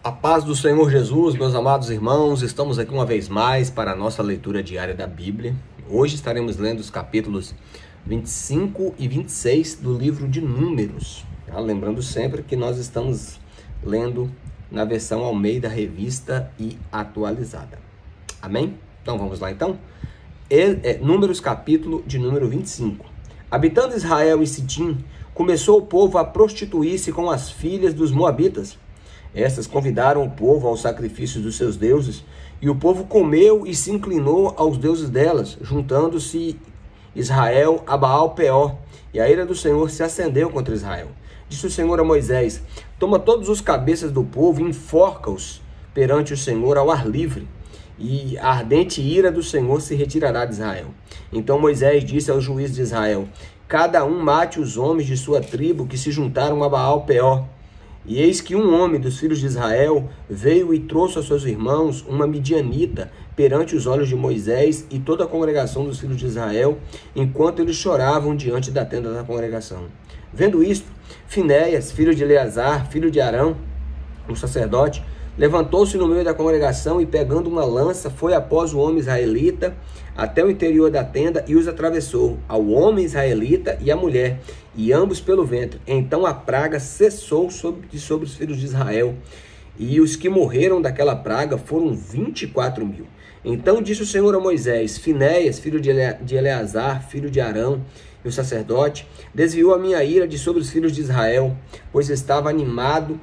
A paz do Senhor Jesus, meus amados irmãos, estamos aqui uma vez mais para a nossa leitura diária da Bíblia. Hoje estaremos lendo os capítulos 25 e 26 do livro de Números. Tá? Lembrando sempre que nós estamos lendo na versão Almeida Revista e Atualizada. Amém? Então vamos lá então. Números capítulo de número 25. Habitando Israel e Sitim, começou o povo a prostituir-se com as filhas dos moabitas. Estas convidaram o povo aos sacrifícios dos seus deuses, e o povo comeu e se inclinou aos deuses delas, juntando-se Israel a Baal-Peor, e a ira do Senhor se acendeu contra Israel. Disse o Senhor a Moisés: toma todos os cabeças do povo e enforca-os perante o Senhor ao ar livre, e a ardente ira do Senhor se retirará de Israel. Então Moisés disse aos juízes de Israel: cada um mate os homens de sua tribo que se juntaram a Baal-Peor. E eis que um homem dos filhos de Israel veio e trouxe aos seus irmãos uma midianita perante os olhos de Moisés e toda a congregação dos filhos de Israel, enquanto eles choravam diante da tenda da congregação. Vendo isto, Finéias, filho de Eleazar, filho de Arão, o sacerdote, levantou-se no meio da congregação e, pegando uma lança, foi após o homem israelita até o interior da tenda e os atravessou, ao homem israelita e à mulher, e ambos pelo ventre. Então a praga cessou sobre os filhos de Israel, e os que morreram daquela praga foram 24.000. Então disse o Senhor a Moisés: Finéias, filho de Eleazar, filho de Arão, e o sacerdote, desviou a minha ira de sobre os filhos de Israel, pois estava animado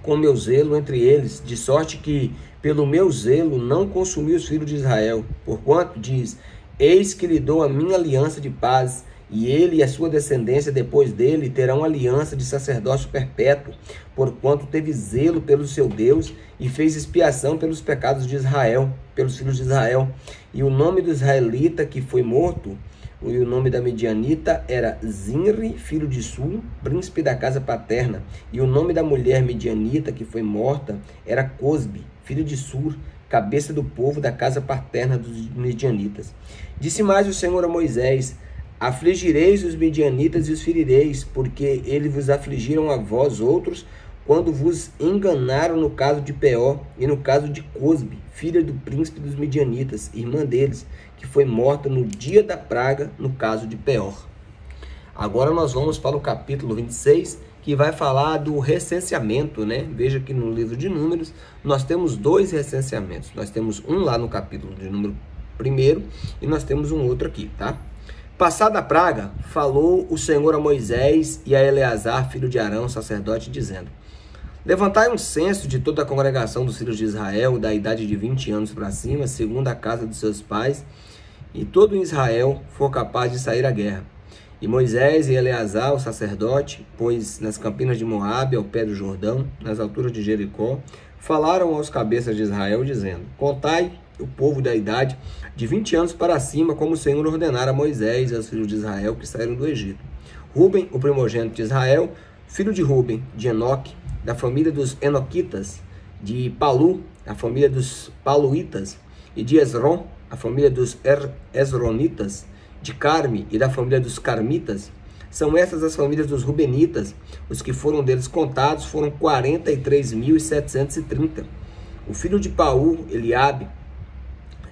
com meu zelo entre eles, de sorte que pelo meu zelo não consumi os filhos de Israel. Porquanto diz: eis que lhe dou a minha aliança de paz, e ele e a sua descendência depois dele terão aliança de sacerdócio perpétuo, porquanto teve zelo pelo seu Deus e fez expiação pelos pecados de Israel, pelos filhos de Israel. E o nome do israelita que foi morto, e o nome da medianita era Zinri, filho de Sul, príncipe da casa paterna. E o nome da mulher medianita que foi morta era Cosbi, filho de Sur, cabeça do povo da casa paterna dos medianitas. Disse mais o Senhor a Moisés: afligireis os medianitas e os ferireis, porque eles vos afligiram a vós outros, quando vos enganaram no caso de Peor e no caso de Cosbi, filha do príncipe dos medianitas, irmã deles, que foi morta no dia da praga, no caso de Peor. Agora nós vamos para o capítulo 26, que vai falar do recenseamento, né? Veja que no livro de Números nós temos dois recenseamentos. Nós temos um lá no capítulo de número 1 e nós temos um outro aqui, tá? Passada a praga, falou o Senhor a Moisés e a Eleazar, filho de Arão, sacerdote, dizendo: levantai um censo de toda a congregação dos filhos de Israel, da idade de 20 anos para cima, segundo a casa dos seus pais, e todo Israel for capaz de sair à guerra. E Moisés e Eleazar, o sacerdote, pois nas campinas de Moabe, ao pé do Jordão, nas alturas de Jericó, falaram aos cabeças de Israel, dizendo: contai o povo da idade de 20 anos para cima, como o Senhor ordenara a Moisés e aos filhos de Israel que saíram do Egito. Ruben, o primogênito de Israel, filho de Ruben, de Enoque, da família dos Enoquitas, de Palu, a família dos Paluitas, e de Esrom, a família dos Esronitas, de Carme e da família dos Carmitas. São essas as famílias dos Rubenitas. Os que foram deles contados foram 43.730. O filho de Paú, Eliabe,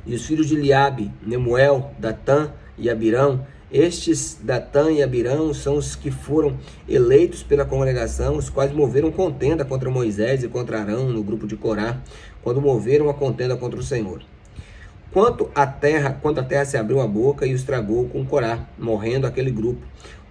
e os filhos de Eliabe, Nemuel, Datã e Abirão. Estes, Datã e Abirão, são os que foram eleitos pela congregação, os quais moveram contenda contra Moisés e contra Arão no grupo de Corá, quando moveram a contenda contra o Senhor. Quando a terra se abriu a boca e os tragou com Corá, morrendo aquele grupo.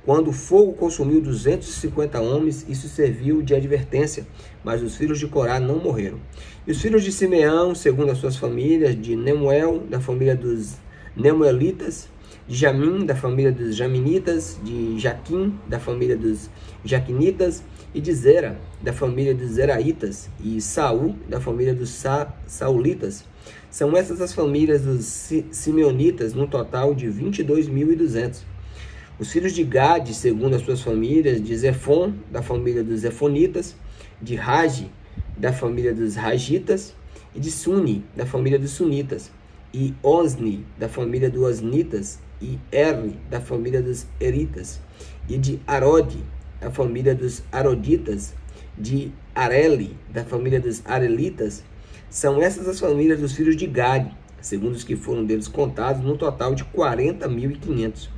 Quando o fogo consumiu 250 homens, isso serviu de advertência, mas os filhos de Corá não morreram. E os filhos de Simeão, segundo as suas famílias, de Nemuel, da família dos Nemuelitas, de Jamim, da família dos Jaminitas, de Jaquim, da família dos Jaquinitas, e de Zera, da família dos Zeraitas, e Saul, da família dos Saulitas. São essas as famílias dos Simeonitas, num total de 22.200. Os filhos de Gade, segundo as suas famílias, de Zefon, da família dos Zefonitas, de Ragi, da família dos Ragitas, e de Suni, da família dos Sunitas, e Osni, da família dos Osnitas, e Erri, da família dos Eritas, e de Arode, a família dos Aroditas, de Areli, da família dos Arelitas. São essas as famílias dos filhos de Gade, segundo os que foram deles contados, no total de 40.500.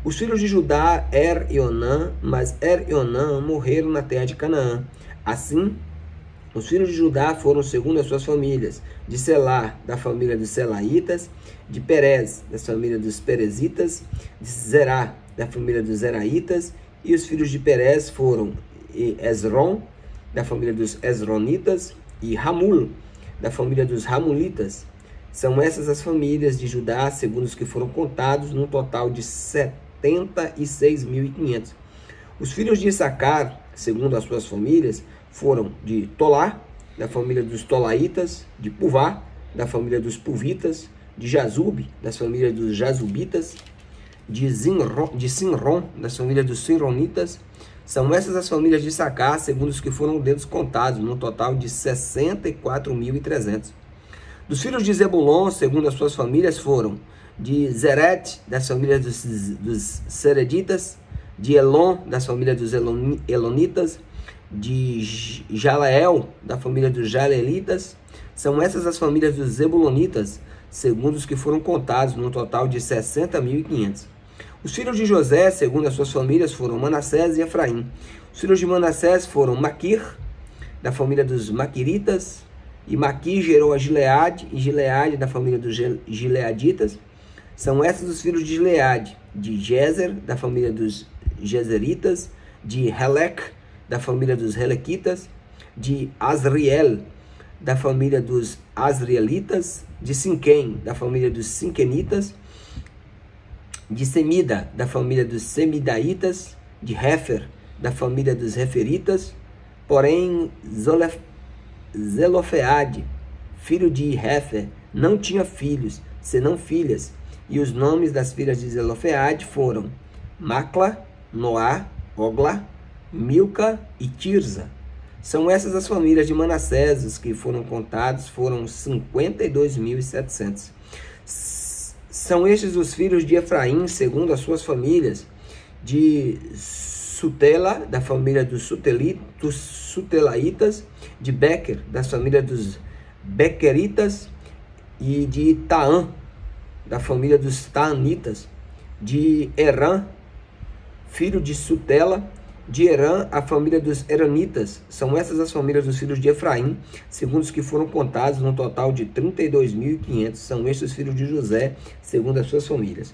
Os filhos de Judá, e Onã, mas e Onã morreram na terra de Canaã. Assim, os filhos de Judá foram segundo as suas famílias: de Selá, da família dos Selaitas; de Perez, da família dos Perezitas; de Zerá, da família dos Zeraitas. E os filhos de Perez foram Esrom, da família dos Esronitas; e Ramul, da família dos Ramulitas. São essas as famílias de Judá, segundo os que foram contados, num total de 76.500. Os filhos de Issacar, segundo as suas famílias, foram de Tolá, da família dos Tolaitas; de Puvá, da família dos Puvitas; de Jazube, das famílias dos Jazubitas; de Sinrom, das famílias dos Sinronitas. São essas as famílias de Issacar, segundo os que foram deles contados, no total de 64.300. Dos filhos de Zebulon, segundo as suas famílias, foram de Zeret, das famílias dos Sereditas; de Elon, das famílias dos Elonitas; de Jaleel, da família dos Jalelitas. São essas as famílias dos Zebulonitas, segundo os que foram contados, no total de 60.500. Os filhos de José, segundo as suas famílias, foram Manassés e Efraim. Os filhos de Manassés foram Maquir, da família dos Maquiritas; e Maquir gerou a Gileade, e Gileade, da família dos Gileaditas. São esses os filhos de Gileade: de Jezer, da família dos Jezeritas; de Helec, da família dos Helequitas; de Asriel, da família dos Asrielitas; de Sinquém, da família dos Sinquenitas; de Semida, da família dos Semidaitas; de Hefer, da família dos Referitas. Porém, Zelofeade, filho de Hefer, não tinha filhos, senão filhas, e os nomes das filhas de Zelofeade foram Macla, Noá, Ogla, Milca e Tirza. São essas as famílias de Manassés. Os que foram contados foram 52.700. São estes os filhos de Efraim, segundo as suas famílias: de Sutela, da família dos Sutelaitas; de Bequer, das famílias dos Bequeritas; e de Taã, da família dos Taanitas; de Herã, filho de Sutela; de Herã, a família dos Heranitas. São essas as famílias dos filhos de Efraim, segundo os que foram contados, no total de 32.500. São estes os filhos de José, segundo as suas famílias.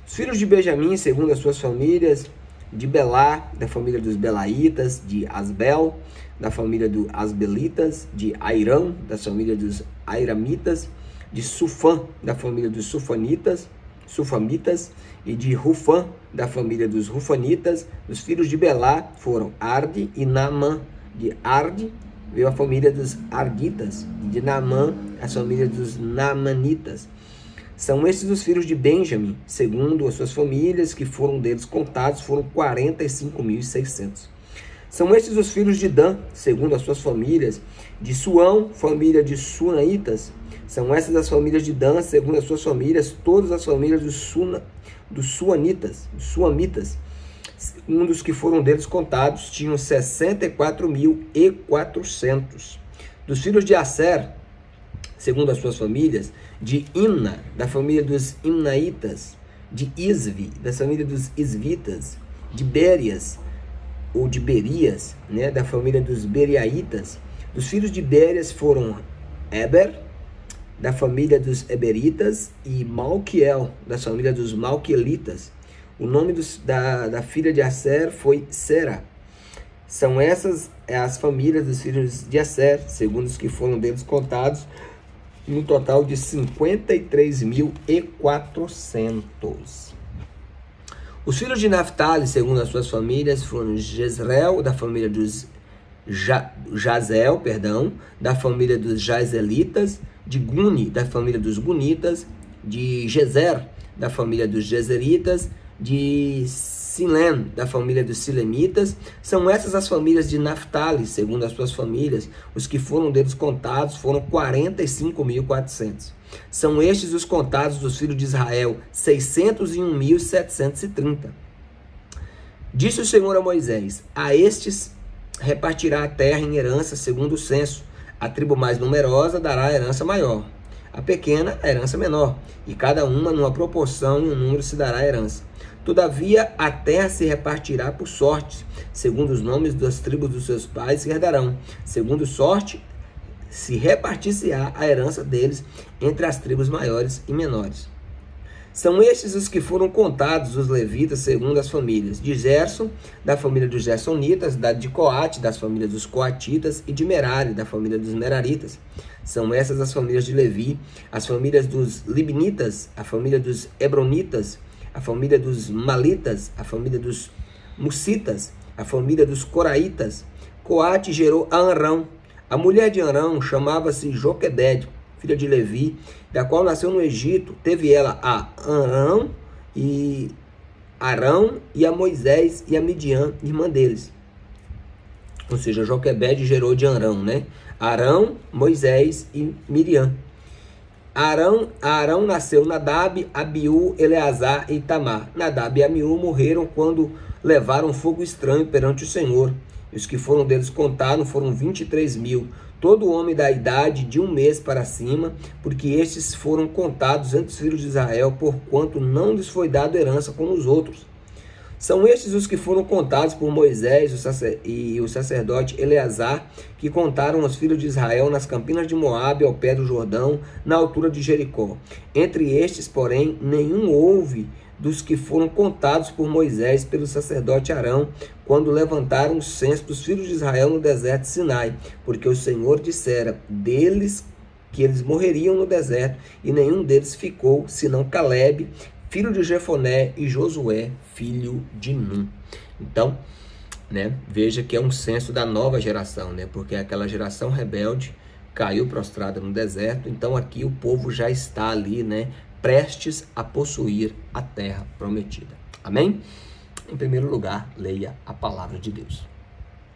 Os filhos de Benjamim, segundo as suas famílias: de Belá, da família dos Belaitas; de Asbel, da família dos Asbelitas; de Airão, da família dos Airamitas; de Sufã, da família dos Sufamitas; e de Rufã, da família dos Rufanitas. Os filhos de Belá foram Arde e Naamã. De Arde veio a família dos Arditas, e de Naamã a família dos Naamanitas. São estes os filhos de Benjamim, segundo as suas famílias, que foram deles contados, foram 45.600. São estes os filhos de Dan, segundo as suas famílias: de Suão, família de Sunaitas. São essas as famílias de Dan, segundo as suas famílias, todas as famílias dos Suamitas. Um dos que foram deles contados tinham 64.400. Dos filhos de Aser, segundo as suas famílias: de Imna, da família dos Imnaitas; de Isvi, da família dos Isvitas; de Berias, ou de Berias, da família dos Beriaitas. Dos filhos de Berias foram Eber, da família dos Eberitas; e Malquiel, da família dos Malquielitas. O nome da filha de Aser foi Sera. São essas as famílias dos filhos de Aser, segundo os que foram deles contados, no total de 53.400. Os filhos de Naftali, segundo as suas famílias, foram Jezreel, da família dos Jazel, da família dos Jazelitas; de Guni, da família dos Gunitas; de Gezer, da família dos Gezeritas; de Silem, da família dos Silemitas. São essas as famílias de Naftali, segundo as suas famílias. Os que foram deles contados foram 45.400. São estes os contados dos filhos de Israel, 601.730. Disse o Senhor a Moisés: a estes repartirá a terra em herança segundo o censo. A tribo mais numerosa dará a herança maior, a pequena a herança menor, e cada uma numa proporção e um número se dará a herança. Todavia a terra se repartirá por sorte, segundo os nomes das tribos dos seus pais que herdarão. Segundo sorte se repartir-se-á a herança deles entre as tribos maiores e menores. São estes os que foram contados, os levitas, segundo as famílias: de Gerson, da família dos Gersonitas, de Coate, das famílias dos Coatitas, e de Merari, da família dos Meraritas. São essas as famílias de Levi: as famílias dos Libnitas, a família dos Hebronitas, a família dos Malitas, a família dos Musitas, a família dos Coraitas. Coate gerou a Arão. A mulher de Arão chamava-se Joquebede, filha de Levi, da qual nasceu no Egito. Teve ela a Arão e a Moisés e a Midian, irmã deles. Ou seja, Joquebede gerou de Arão, né? Arão, Moisés e Miriam. Arão nasceu Nadab, Abiú, Eleazar e Itamar. Nadab e Abiú morreram quando levaram fogo estranho perante o Senhor. E os que foram deles contados foram 23.000. Todo homem da idade de 1 mês para cima, porque estes foram contados entre os filhos de Israel, porquanto não lhes foi dado herança como os outros. São estes os que foram contados por Moisés e o sacerdote Eleazar, que contaram os filhos de Israel nas campinas de Moabe, ao pé do Jordão, na altura de Jericó. Entre estes, porém, nenhum houve dos que foram contados por Moisés pelo sacerdote Arão, quando levantaram o censo dos filhos de Israel no deserto de Sinai, porque o Senhor dissera deles que eles morreriam no deserto, e nenhum deles ficou, senão Calebe, filho de Jefoné, e Josué, filho de Nun. Então, veja que é um censo da nova geração, porque aquela geração rebelde caiu prostrada no deserto. Então aqui o povo já está ali, prestes a possuir a terra prometida. Amém? Em primeiro lugar, leia a palavra de Deus.